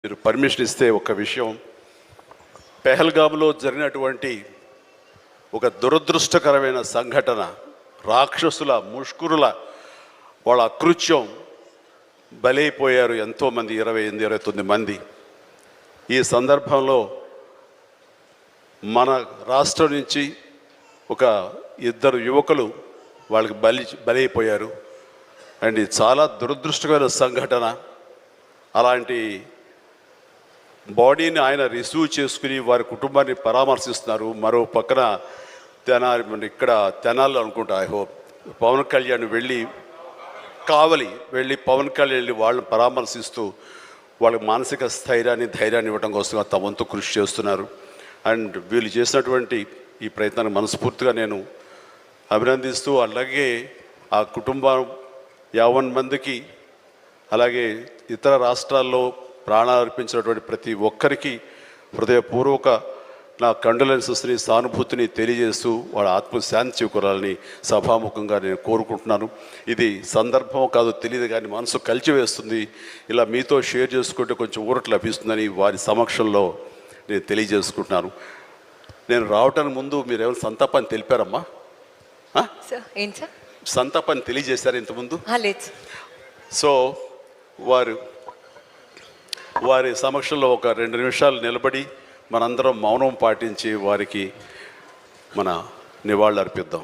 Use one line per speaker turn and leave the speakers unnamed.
మీరు పర్మిషన్ ఇస్తే ఒక విషయం, పెహల్గామ్లో జరిగినటువంటి ఒక దురదృష్టకరమైన సంఘటన, రాక్షసుల ముష్కరుల వాళ్ళ అకృత్యం బలైపోయారు ఎంతోమంది, 28-29 మంది. ఈ సందర్భంలో మన రాష్ట్రం నుంచి ఒక 2 యువకులు వాళ్ళకి బలైపోయారు. అండ్ ఇది చాలా దురదృష్టకరమైన సంఘటన. అలాంటి బాడీని ఆయన రిసీవ్ చేసుకుని వారి కుటుంబాన్ని పరామర్శిస్తున్నారు. మరో పక్కన ఇక్కడ తెనాలి అనుకుంటా, ఐ హోప్ పవన్ కళ్యాణ్ కావలి వెళ్ళి పవన్ కళ్యాణ్ వెళ్ళి వాళ్ళని పరామర్శిస్తూ వాళ్ళకి మానసిక స్థైర్యాన్ని, ధైర్యాన్ని ఇవ్వడం కోసం తమ వంతు కృషి చేస్తున్నారు. అండ్ వీళ్ళు చేసినటువంటి ఈ ప్రయత్నాన్ని మనస్ఫూర్తిగా నేను అభినందిస్తూ, అలాగే ఆ కుటుంబం 50 మందికి, అలాగే ఇతర రాష్ట్రాల్లో ప్రాణాలు అర్పించినటువంటి ప్రతి ఒక్కరికి హృదయపూర్వక నా కండోలెన్సెస్ని, సానుభూతిని తెలియజేస్తూ వాళ్ళ ఆత్మశాంతి చేకూరాలని సభాముఖంగా నేను కోరుకుంటున్నాను. ఇది సందర్భం కాదు తెలియదు, కానీ మనసు కలిచివేస్తుంది. ఇలా మీతో షేర్ చేసుకుంటే కొంచెం ఊరట లభిస్తుందని వారి సమక్షంలో నేను తెలియజేసుకుంటున్నాను. నేను రావటానికి ముందు మీరు ఏమైనా సంతాపాన్ని తెలిపారమ్మా? సంతాపాన్ని తెలియజేశారు ఇంతకుముందు? సో వారి సమక్షంలో ఒక 2 నిమిషాలు నిలబడి మనందరం మౌనం పాటించి వారికి మన నివాళులు అర్పిద్దాం.